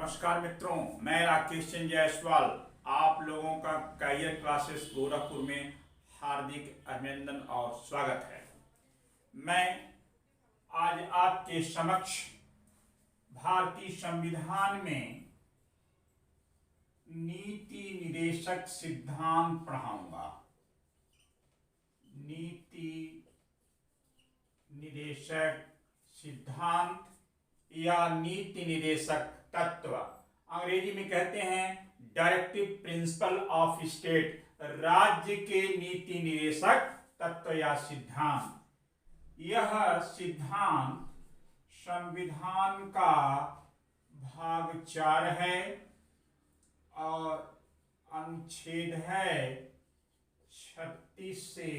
नमस्कार मित्रों, मैं राकेश चंद्र जायसवाल आप लोगों का करियर क्लासेस गोरखपुर में हार्दिक अभिनंदन और स्वागत है। मैं आज आपके समक्ष भारतीय संविधान में नीति निदेशक सिद्धांत पढ़ाऊंगा। नीति निदेशक सिद्धांत या नीति निदेशक तत्व, अंग्रेजी में कहते हैं डायरेक्टिव प्रिंसिपल ऑफ स्टेट, राज्य के नीति निदेशक तत्व या सिद्धांत। यह सिद्धांत संविधान का भाग 4 है और अनुच्छेद है 36 से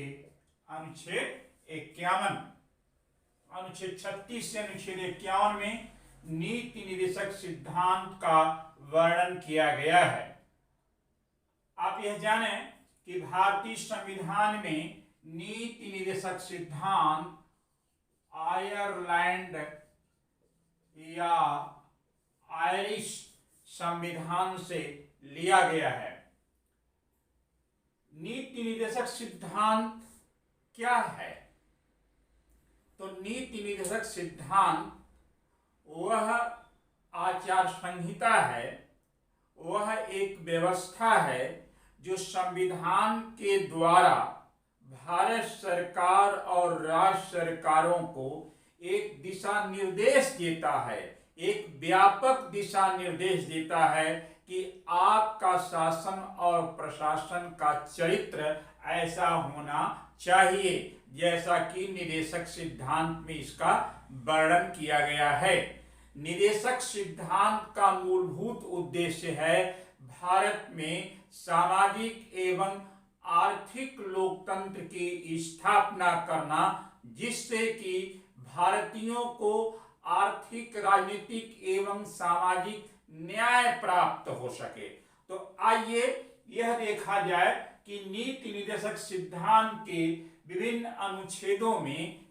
अनुच्छेद 51। अनुच्छेद 36 से अनुच्छेद 51 में नीति निदेशक सिद्धांत का वर्णन किया गया है। आप यह जानें कि भारतीय संविधान में नीति निदेशक सिद्धांत आयरलैंड या आयरिश संविधान से लिया गया है। नीति निदेशक सिद्धांत क्या है? तो नीति निदेशक सिद्धांत वह आचार संहिता है, वह एक व्यवस्था है जो संविधान के द्वारा भारत सरकार और राज्य सरकारों को एक दिशा निर्देश देता है, एक व्यापक दिशा निर्देश देता है कि आपका शासन और प्रशासन का चरित्र ऐसा होना चाहिए, जैसा कि निदेशक सिद्धांत में इसका वर्णन किया गया है। निदेशक सिद्धांत का मूलभूत उद्देश्य है भारत में सामाजिक एवं आर्थिक लोकतंत्र की स्थापना करना, जिससे कि भारतीयों को आर्थिक, राजनीतिक एवं सामाजिक न्याय प्राप्त हो सके। तो आइए यह देखा जाए कि नीति निदेशक सिद्धांत के विभिन्न अनुच्छेदों में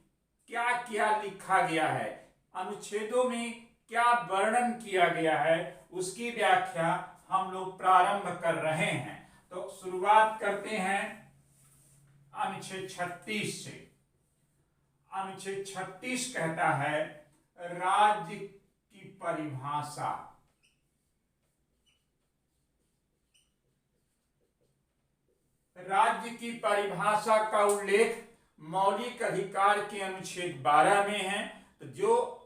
क्या क्या लिखा गया है, अनुच्छेदों में क्या वर्णन किया गया है, उसकी व्याख्या हम लोग प्रारंभ कर रहे हैं। तो शुरुआत करते हैं अनुच्छेद 36 से। अनुच्छेद 36 कहता है राज्य की परिभाषा। राज्य की परिभाषा का उल्लेख मौलिक अधिकार के अनुच्छेद 12 में है। तो जो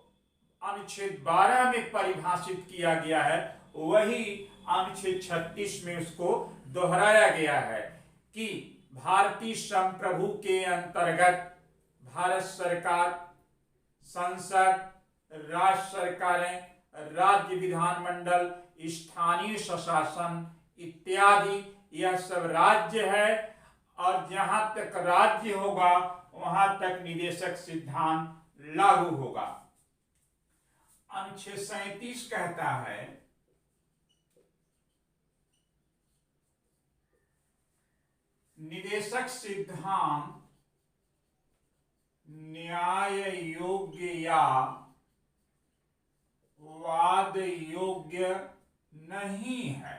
अनुच्छेद 12 में परिभाषित किया गया है वही अनुच्छेद 36 में उसको दोहराया गया है कि भारतीय संप्रभु के अंतर्गत भारत सरकार, संसद, राज्य सरकारें, राज्य विधानमंडल, स्थानीय स्वशासन इत्यादि यह सब राज्य है, और जहां तक राज्य होगा वहां तक निदेशक सिद्धांत लागू होगा। अनुच्छेद 37 कहता है निदेशक सिद्धांत न्याय योग्य या वाद योग्य नहीं है,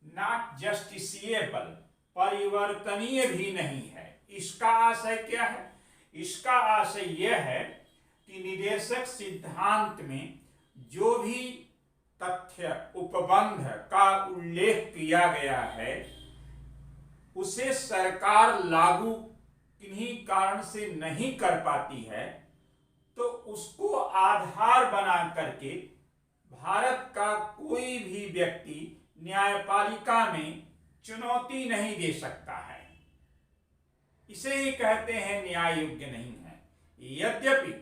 नॉट जस्टिसिएबल, परिवर्तनीय भी नहीं है। इसका आशय क्या है? इसका आशय यह है कि निदेशक सिद्धांत में जो भी तथ्य उपबंध का उल्लेख किया गया है उसे सरकार लागू किन्हीं कारण से नहीं कर पाती है, तो उसको आधार बना करके भारत का कोई भी व्यक्ति न्यायपालिका में चुनौती नहीं दे सकता है। इसे ही कहते हैं न्याय योग्य नहीं है। यद्यपि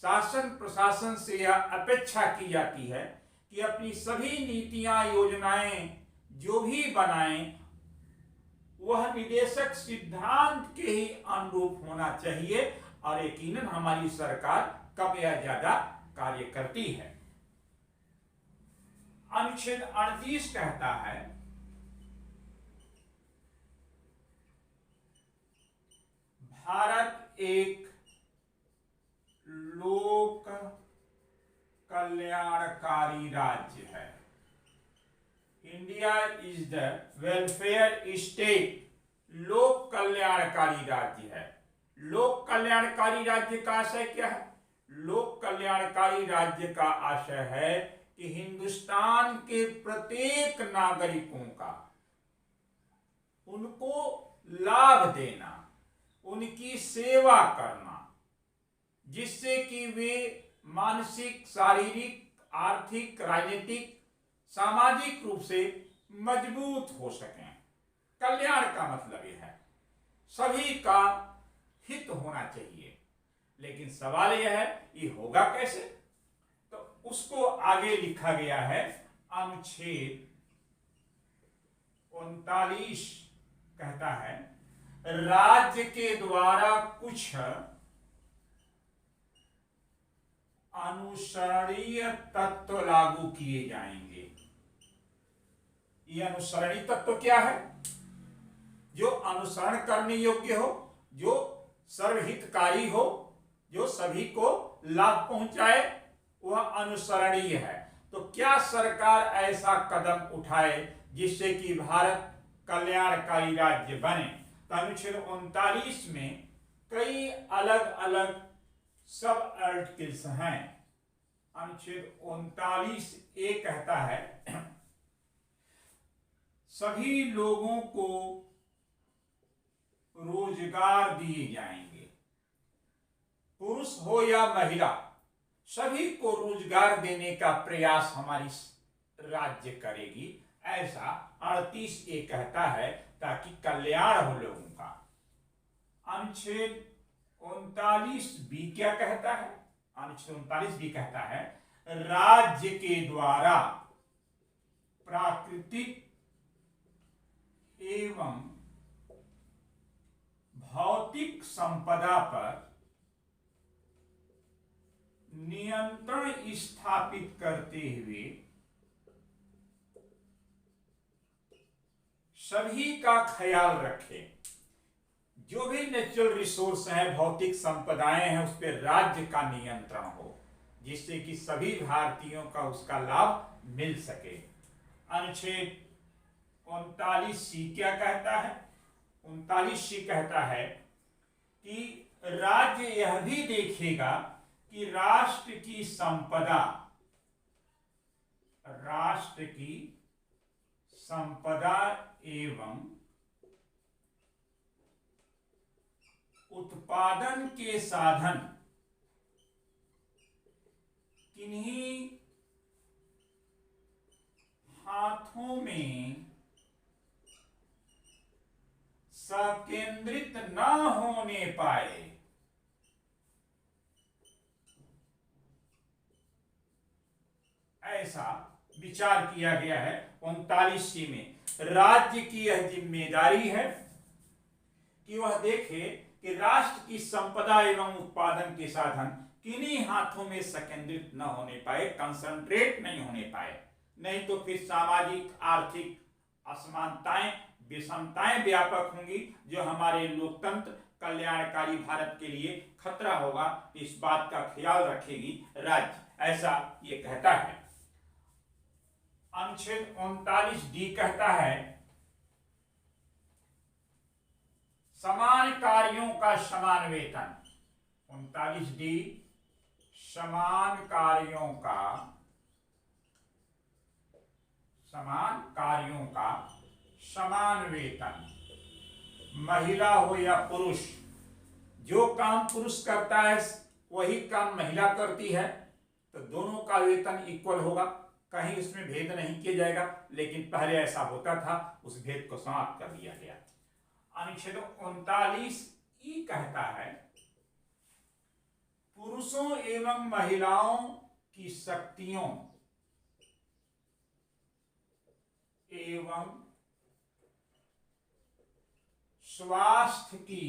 शासन प्रशासन से यह अपेक्षा की जाती है कि अपनी सभी नीतियां, योजनाएं जो भी बनाएं वह निदेशक सिद्धांत के ही अनुरूप होना चाहिए, और यकीनन हमारी सरकार कम या ज्यादा कार्य करती है। अनुच्छेद 38 कहता है भारत एक लोक कल्याणकारी राज्य है। India is the welfare state, लोक कल्याणकारी राज्य है। लोक कल्याणकारी राज्य का आशय क्या है? लोक कल्याणकारी राज्य का आशय है कि हिंदुस्तान के प्रत्येक नागरिकों का उनको लाभ देना, उनकी सेवा करना, जिससे कि वे मानसिक, शारीरिक, आर्थिक, राजनीतिक, सामाजिक रूप से मजबूत हो सकें। कल्याण का मतलब यह है सभी का हित होना चाहिए। लेकिन सवाल यह है ये होगा कैसे? तो उसको आगे लिखा गया है अनुच्छेद 39 कहता है राज्य के द्वारा कुछ अनुसरणीय तत्व लागू किए जाएंगे। ये अनुसरणीय तत्व क्या है? जो अनुसरण करने योग्य हो, जो सर्वहितकारी हो, जो सभी को लाभ पहुंचाए, वह अनुसरणीय है। तो क्या सरकार ऐसा कदम उठाए जिससे कि भारत कल्याणकारी राज्य बने? तो अनुच्छेद 39 में कई अलग अलग सब आर्टिकल्स हैं। अनुच्छेद 39A कहता है सभी लोगों को रोजगार दिए जाएंगे, पुरुष हो या महिला, सभी को रोजगार देने का प्रयास हमारी राज्य करेगी, ऐसा 38A कहता है, ताकि कल्याण हो लोगों का। अनुच्छेद 39B क्या कहता है? अनुच्छेद 39B कहता है राज्य के द्वारा प्राकृतिक एवं भौतिक संपदा पर नियंत्रण स्थापित करते हुए सभी का ख्याल रखें। जो भी नेचुरल रिसोर्स हैं, भौतिक संपदाएं हैं, उस पर राज्य का नियंत्रण हो, जिससे कि सभी भारतीयों का उसका लाभ मिल सके। अनुच्छेद 39C क्या कहता है? 39C कहता है कि राज्य यह भी देखेगा कि राष्ट्र की संपदा एवं उत्पादन के साधन किन्हीं हाथों में संकेंद्रित न होने पाए। ऐसा विचार किया गया है 39C में। राज्य की यह जिम्मेदारी है कि वह देखे कि राष्ट्र की संपदा एवं उत्पादन के साधन किन्हीं हाथों में संकेंद्रित न होने पाए, कंसंट्रेट नहीं होने पाए, नहीं तो फिर सामाजिक, आर्थिक असमानताएं, विषमताएं व्यापक होंगी, जो हमारे लोकतंत्र, कल्याणकारी भारत के लिए खतरा होगा। इस बात का ख्याल रखेगी राज्य, ऐसा ये कहता है। अनुच्छेद 39D कहता है समान कार्यों का समान वेतन। 39D समान कार्यों का समान वेतन, महिला हो या पुरुष, जो काम पुरुष करता है वही काम महिला करती है, तो दोनों का वेतन इक्वल होगा, कहीं इसमें भेद नहीं किया जाएगा। लेकिन पहले ऐसा होता था, उस भेद को समाप्त कर दिया गया। अनुच्छेद 39E कहता है पुरुषों एवं महिलाओं की शक्तियों एवं स्वास्थ्य की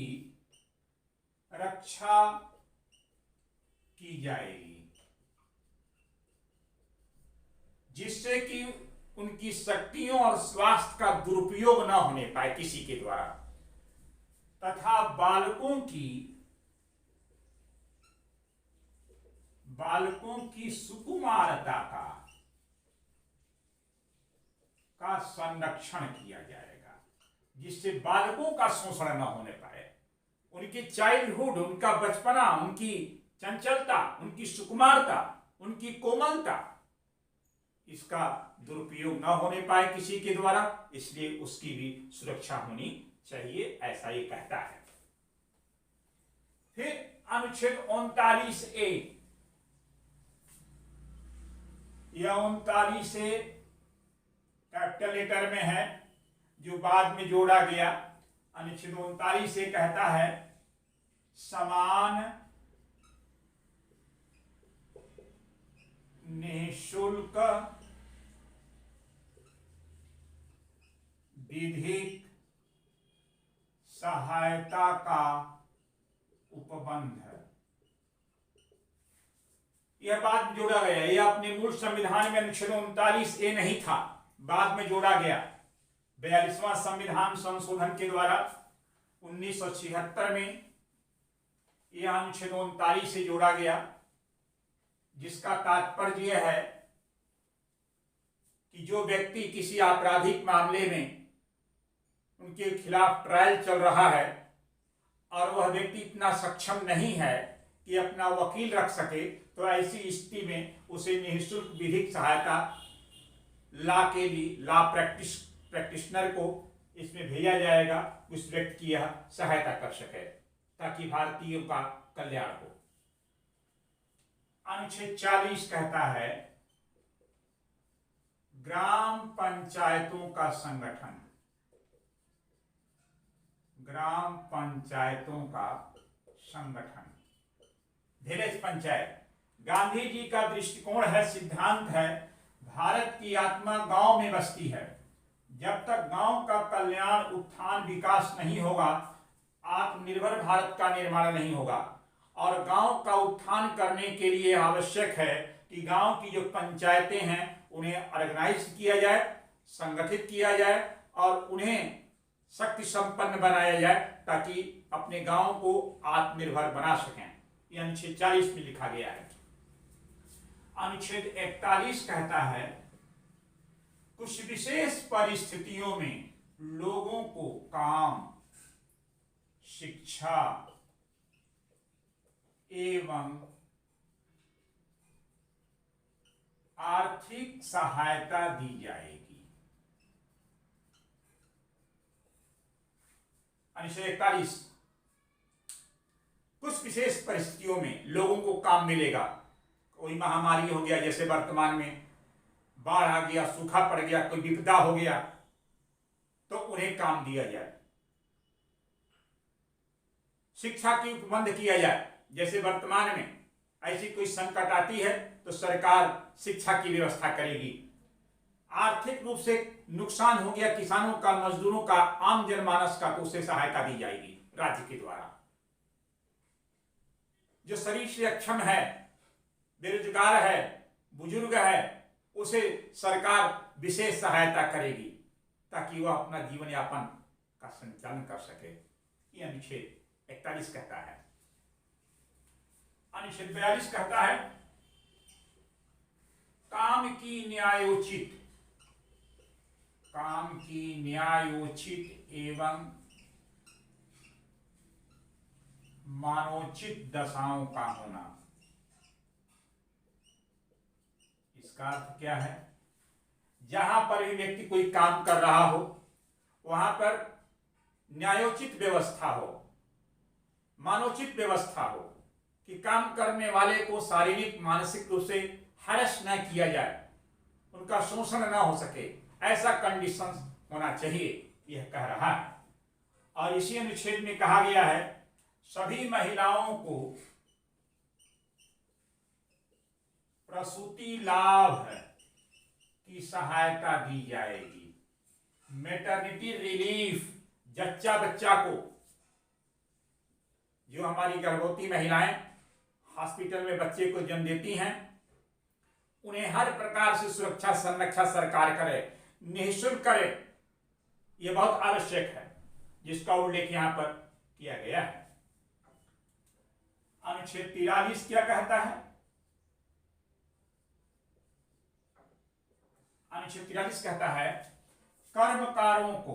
रक्षा की जाएगी, जिससे कि उनकी शक्तियों और स्वास्थ्य का दुरुपयोग न होने पाए किसी के द्वारा, तथा बालकों की सुकुमार मानवता का संरक्षण किया जाएगा, जिससे बालकों का शोषण न होने पाए, उनकी चाइल्डहुड, उनका बचपना, उनकी चंचलता, उनकी सुकुमारता, उनकी कोमलता, इसका दुरुपयोग न होने पाए किसी के द्वारा, इसलिए उसकी भी सुरक्षा होनी चाहिए, ऐसा ये कहता है। फिर अनुच्छेद 39A, यह 39A कैपिटल लेटर में है, जो बाद में जोड़ा गया। अनुच्छेद 39A कहता है समान निःशुल्क विधिक सहायता का उपबंध है। यह बाद में जोड़ा गया, यह अपने मूल संविधान में अनुच्छेद 39A नहीं था, बाद में जोड़ा गया 42वां संविधान संशोधन के द्वारा 1976 में यह अनुच्छेद 39 से जोड़ा गया, जिसका तात्पर्य यह है कि जो व्यक्ति किसी आपराधिक मामले में उनके खिलाफ ट्रायल चल रहा है और वह व्यक्ति इतना सक्षम नहीं है कि अपना वकील रख सके, तो ऐसी स्थिति में उसे निःशुल्क विधिक सहायता लॉ प्रैक्टिशनर को इसमें भेजा जाएगा, उस व्यक्ति की यह सहायता कर सके ताकि भारतीयों का कल्याण हो। अनुच्छेद 40 कहता है ग्राम पंचायतों का संगठन, ग्राम पंचायतों का संगठन, विलेज पंचायत। गांधी जी का दृष्टिकोण है, सिद्धांत है, भारत की आत्मा गांव में बसती है। जब तक गांव का कल्याण, उत्थान, विकास नहीं होगा, आत्मनिर्भर भारत का निर्माण नहीं होगा। और गांव का उत्थान करने के लिए आवश्यक है कि गांव की जो पंचायतें हैं उन्हें ऑर्गेनाइज किया जाए, संगठित किया जाए और उन्हें शक्ति संपन्न बनाया जाए ताकि अपने गांव को आत्मनिर्भर बना सकें। यह अनुच्छेद 40 में लिखा गया है। अनुच्छेद 41 कहता है कुछ विशेष परिस्थितियों में लोगों को काम, शिक्षा एवं आर्थिक सहायता दी जाएगी। अनुच्छेद 41, कुछ विशेष परिस्थितियों में लोगों को काम मिलेगा। कोई महामारी हो गया, जैसे वर्तमान में बाढ़ आ गया, सूखा पड़ गया, कोई विपदा हो गया, तो उन्हें काम दिया जाए। शिक्षा की उपबंध किया जाए, जैसे वर्तमान में ऐसी कोई संकट आती है तो सरकार शिक्षा की व्यवस्था करेगी। आर्थिक रूप से नुकसान हो गया किसानों का, मजदूरों का, आम जनमानस का, तो उसे सहायता दी जाएगी राज्य के द्वारा। जो शरीर से अक्षम है, बेरोजगार है, बुजुर्ग है, उसे सरकार विशेष सहायता करेगी ताकि वह अपना जीवन यापन का संचालन कर सके। यह अनुच्छेद 41 कहता है। अनुच्छेद 42 कहता है काम की न्यायोचित एवं मानवोचित दशाओं का होना। इसका अर्थ क्या है? जहां पर भी व्यक्ति कोई काम कर रहा हो वहां पर न्यायोचित व्यवस्था हो, मानवोचित व्यवस्था हो कि काम करने वाले को शारीरिक मानसिक रूप से हैरेस न किया जाए, उनका शोषण न हो सके, ऐसा कंडीशन होना चाहिए, यह कह रहा है। और इसी अनुच्छेद में कहा गया है सभी महिलाओं को प्रसूति लाभ की सहायता दी जाएगी। मैटरनिटी रिलीफ, जच्चा बच्चा को, जो हमारी गर्भवती महिलाएं हॉस्पिटल में बच्चे को जन्म देती हैं, उन्हें हर प्रकार से सुरक्षा संरक्षा सरकार करे, निःशुल्क करे। यह बहुत आवश्यक है, जिसका उल्लेख यहां पर किया गया है। अनुच्छेद 43 क्या कहता है? अनुच्छेद 43 कहता है कर्मकारों को,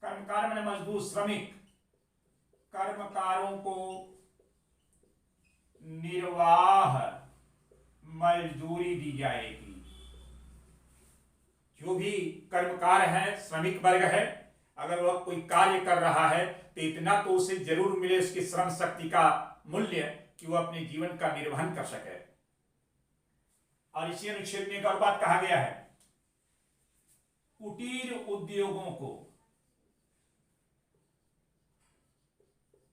कर्मकार माने मजदूर श्रमिक, कर्मकारों को निर्वाह मजदूरी दी जाएगी। जो भी कर्मकार है, श्रमिक वर्ग है, अगर वह कोई कार्य कर रहा है तो इतना तो उसे जरूर मिले उसकी श्रम शक्ति का मूल्य कि वह अपने जीवन का निर्वहन कर सके। और इसी अनुच्छेद में एक और बात कहा गया है, कुटीर उद्योगों को,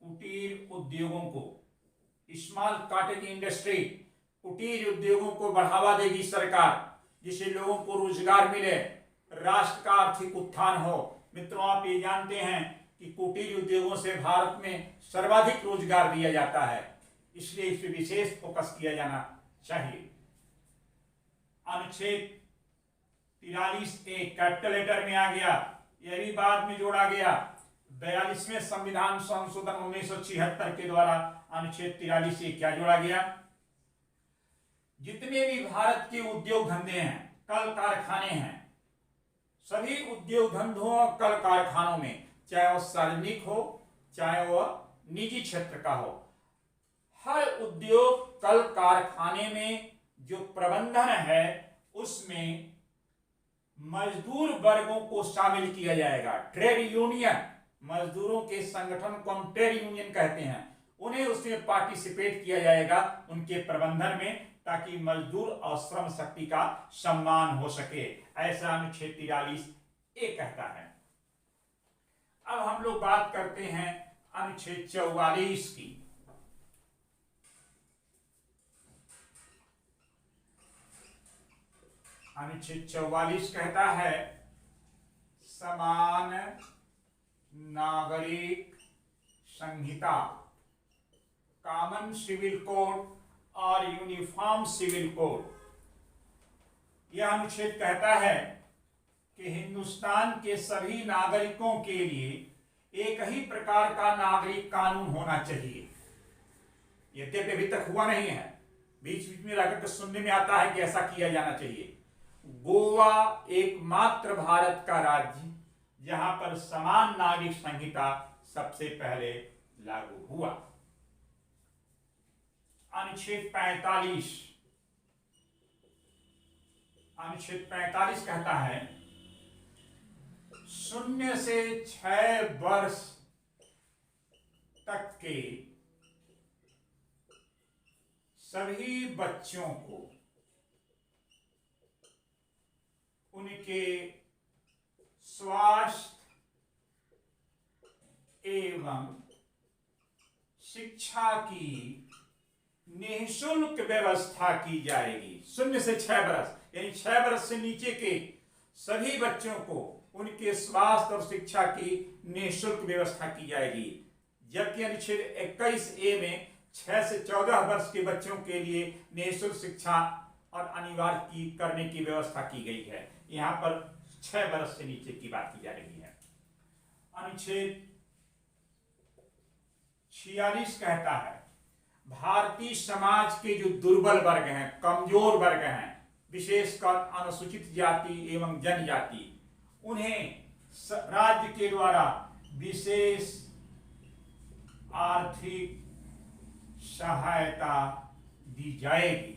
कुटीर उद्योगों को, स्मॉल कॉटेज इंडस्ट्री, कुटीर उद्योगों को बढ़ावा देगी सरकार, जिससे लोगों को रोजगार मिले, राष्ट्र का आर्थिक उत्थान हो। मित्रों, आप ये जानते हैं कि कुटीर उद्योगों से भारत में सर्वाधिक रोजगार दिया जाता है, इसलिए इस पर विशेष फोकस किया जाना चाहिए। अनुच्छेद 43A कैपिटल लेटर में आ गया, यह भी बाद में जोड़ा गया 42वें संविधान संशोधन 1976 के द्वारा। अनुच्छेद 43A क्या जोड़ा गया? जितने भी भारत के उद्योग धंधे हैं, कल कारखाने हैं, सभी उद्योग धंधों और कल कारखानों में, चाहे वह सार्वजनिक हो चाहे वह निजी क्षेत्र का हो, हर उद्योग कल कारखाने में जो प्रबंधन है उसमें मजदूर वर्गों को शामिल किया जाएगा। ट्रेड यूनियन, मजदूरों के संगठन को हम ट्रेड यूनियन कहते हैं, उन्हें उसमें पार्टिसिपेट किया जाएगा उनके प्रबंधन में, ताकि मजदूर और श्रम शक्ति का सम्मान हो सके, ऐसा अनुच्छेद 43A कहता है। अब हम लोग बात करते हैं अनुच्छेद 44 की। अनुच्छेद 44 कहता है समान नागरिक संहिता, कॉमन सिविल कोड और यूनिफॉर्म सिविल कोड। यह अनुच्छेद कहता है कि हिंदुस्तान के सभी नागरिकों के लिए एक ही प्रकार का नागरिक कानून होना चाहिए। यद्यपि अभी तक हुआ नहीं है, बीच बीच में रहकर के सुनने में आता है कि ऐसा किया जाना चाहिए। गोवा एकमात्र भारत का राज्य जहां पर समान नागरिक संहिता सबसे पहले लागू हुआ। अनुच्छेद 45, अनुच्छेद 45 कहता है 0 से 6 वर्ष तक के सभी बच्चों को उनके स्वास्थ्य एवं शिक्षा की निःशुल्क व्यवस्था की जाएगी। 0 से 6 वर्ष यानी 6 वर्ष से नीचे के सभी बच्चों को उनके स्वास्थ्य और शिक्षा की निःशुल्क व्यवस्था की जाएगी। जबकि अनुच्छेद 21A में 6 से 14 वर्ष के बच्चों के लिए निःशुल्क शिक्षा और अनिवार्य करने की व्यवस्था की गई है। यहाँ पर 6 वर्ष से नीचे की बात की जा रही है। अनुच्छेद 46 कहता है भारतीय समाज के जो दुर्बल वर्ग हैं, कमजोर वर्ग हैं, विशेषकर अनुसूचित जाति एवं जनजाति, उन्हें राज्य के द्वारा विशेष आर्थिक सहायता दी जाएगी,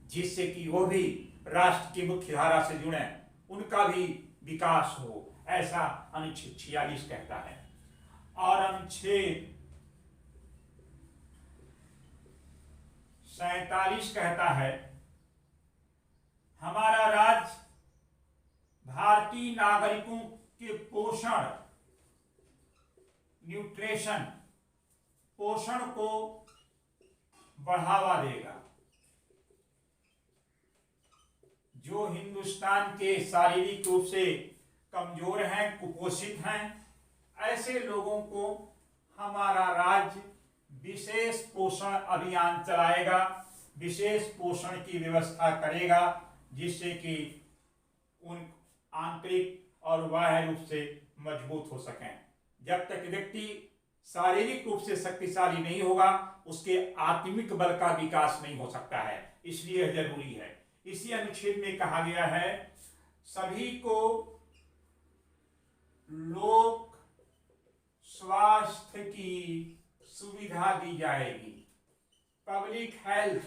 जिससे कि वो भी राष्ट्र की मुख्य धारा से जुड़े, उनका भी विकास हो, ऐसा अनुच्छेद 46 कहता है। और अनुच्छेद 47 कहता है हमारा राज्य भारतीय नागरिकों के पोषण, न्यूट्रिशन, पोषण को बढ़ावा देगा। जो हिंदुस्तान के शारीरिक रूप से कमजोर हैं, कुपोषित हैं, ऐसे लोगों को हमारा राज्य विशेष पोषण अभियान चलाएगा, विशेष पोषण की व्यवस्था करेगा, जिससे कि उन आंतरिक और बाह्य रूप से मजबूत हो सकें। जब तक व्यक्ति शारीरिक रूप से शक्तिशाली नहीं होगा, उसके आत्मिक बल का विकास नहीं हो सकता है, इसलिए जरूरी है। इसी अनुच्छेद में कहा गया है सभी को लोक स्वास्थ्य की सुविधा दी जाएगी। पब्लिक हेल्थ,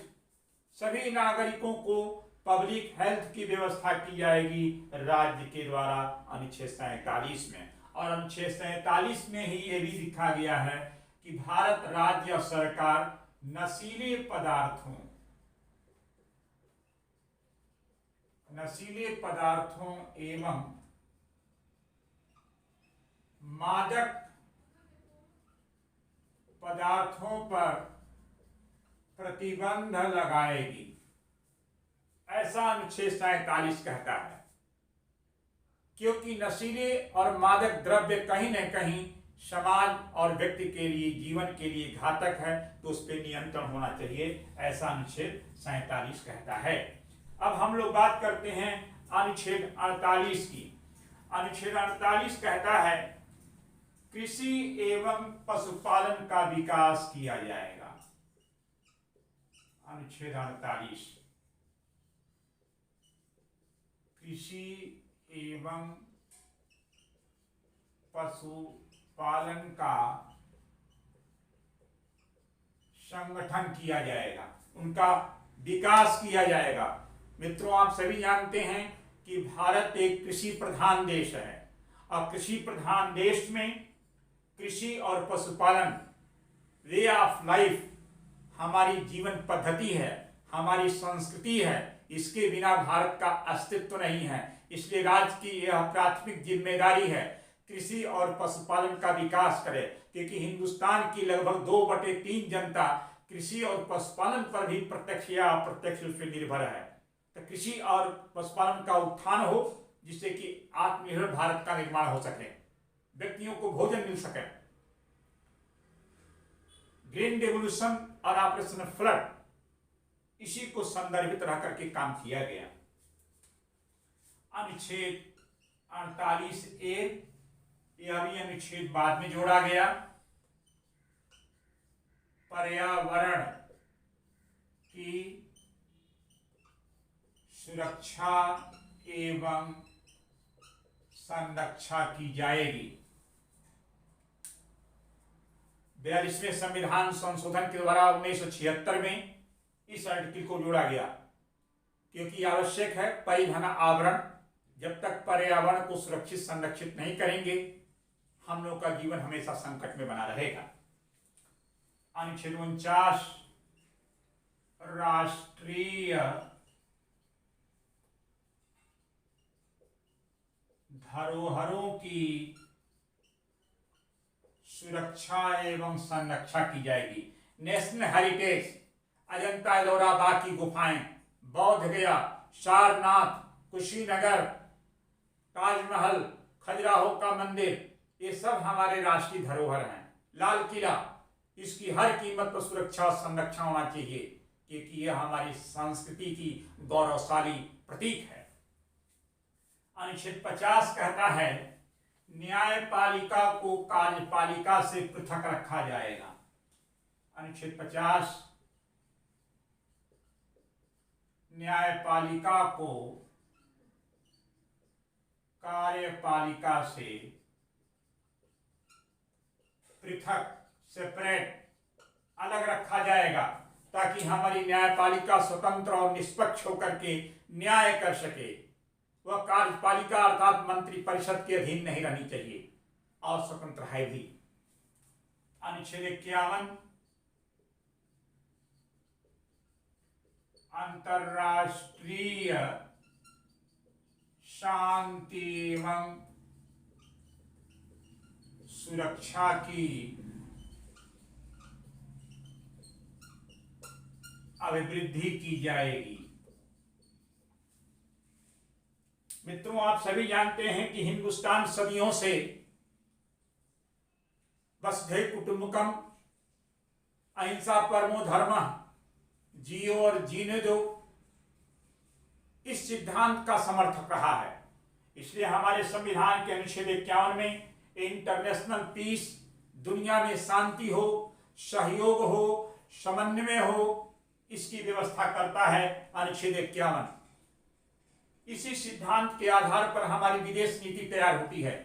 सभी नागरिकों को पब्लिक हेल्थ की व्यवस्था की जाएगी राज्य के द्वारा अनुच्छेद 47 में। और अनुच्छेद 47 में ही ये भी लिखा गया है कि भारत राज्य सरकार नशीले पदार्थों एवं मादक पदार्थों पर प्रतिबंध लगाएगी, ऐसा अनुच्छेद 47 कहता है। क्योंकि नशीले और मादक द्रव्य कहीं न कहीं समाज और व्यक्ति के लिए, जीवन के लिए घातक है, तो उस पर नियंत्रण होना चाहिए, ऐसा अनुच्छेद 47 कहता है। अब हम लोग बात करते हैं अनुच्छेद 48 की। अनुच्छेद 48 कहता है कृषि एवं पशुपालन का विकास किया जाएगा। अनुच्छेद 48 कृषि एवं पशुपालन का संगठन किया जाएगा, उनका विकास किया जाएगा। मित्रों, आप सभी जानते हैं कि भारत एक कृषि प्रधान देश है और कृषि प्रधान देश में कृषि और पशुपालन वे ऑफ लाइफ हमारी जीवन पद्धति है, हमारी संस्कृति है। इसके बिना भारत का अस्तित्व नहीं है। इसलिए राज्य की यह प्राथमिक जिम्मेदारी है कृषि और पशुपालन का विकास करे, क्योंकि हिंदुस्तान की लगभग 2/3 जनता कृषि और पशुपालन पर भी प्रत्यक्ष या अप्रत्यक्ष रूप से निर्भर है। तो कृषि और पशुपालन का उत्थान हो, जिससे कि आत्मनिर्भर भारत का निर्माण हो सके, व्यक्तियों को भोजन मिल सके। ग्रीन रेवोल्यूशन और ऑपरेशन फ्लड इसी को संदर्भित रह करके काम किया गया। अनुच्छेद 48A, यह भी अनुच्छेद बाद में जोड़ा गया। पर्यावरण की सुरक्षा एवं संरक्षा की जाएगी। 42वें संविधान संशोधन के द्वारा 1976 में इस आर्टिकल को जोड़ा गया, क्योंकि आवश्यक है परिवहन आवरण। जब तक पर्यावरण को सुरक्षित संरक्षित नहीं करेंगे, हम लोग का जीवन हमेशा संकट में बना रहेगा। अनुच्छेद 49 राष्ट्रीय धरोहरों की सुरक्षा एवं संरक्षा की जाएगी। नेशनल हेरिटेज, अजंता एलोरा बाग की गुफाएं, बौद्ध गया, सारनाथ, कुशीनगर, ताजमहल, खजुराहो का मंदिर, ये सब हमारे राष्ट्रीय धरोहर हैं। लाल किला, इसकी हर कीमत पर सुरक्षा और संरक्षण होना चाहिए, क्योंकि यह हमारी संस्कृति की गौरवशाली प्रतीक है। अनुच्छेद 50 कहता है न्यायपालिका को कार्यपालिका से पृथक रखा जाएगा। अनुच्छेद 50 न्यायपालिका को कार्यपालिका से पृथक, सेपरेट, अलग रखा जाएगा, ताकि हमारी न्यायपालिका स्वतंत्र और निष्पक्ष होकर के न्याय कर सके। वह कार्यपालिका अर्थात मंत्री परिषद के अधीन नहीं रहनी चाहिए और स्वतंत्र है भी। अनुच्छेद 51 अंतर्राष्ट्रीय शांति एवं सुरक्षा की अभिवृद्धि की जाएगी। मित्रों, आप सभी जानते हैं कि हिंदुस्तान सदियों से वसुधैव कुटुंबकम, अहिंसा परमो धर्मः, जियो और जीने दो, इस सिद्धांत का समर्थक रहा है। इसलिए हमारे संविधान के अनुच्छेद 51 में इंटरनेशनल पीस, दुनिया में शांति हो, सहयोग हो, समन्वय हो, इसकी व्यवस्था करता है अनुच्छेद 51। इसी सिद्धांत के आधार पर हमारी विदेश नीति तैयार होती है।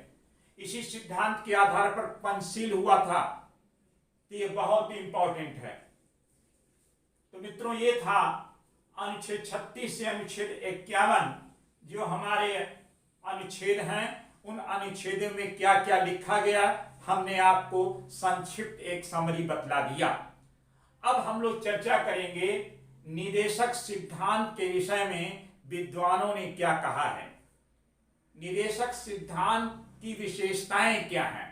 इसी सिद्धांत के आधार पर पंचशील हुआ था। तो ये बहुत ही इंपॉर्टेंट है। तो मित्रों, ये था अनुच्छेद 36 से अनुच्छेद 51 जो हमारे अनुच्छेद हैं। उन अनुच्छेदों में क्या क्या लिखा गया हमने आपको संक्षिप्त एक समरी बतला दिया। अब हम लोग चर्चा करेंगे निदेशक सिद्धांत के विषय में विद्वानों ने क्या कहा है, निदेशक सिद्धांत की विशेषताएं क्या हैं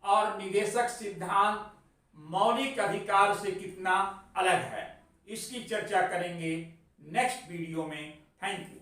और निदेशक सिद्धांत मौलिक अधिकार से कितना अलग है, इसकी चर्चा करेंगे नेक्स्ट वीडियो में। Thank you.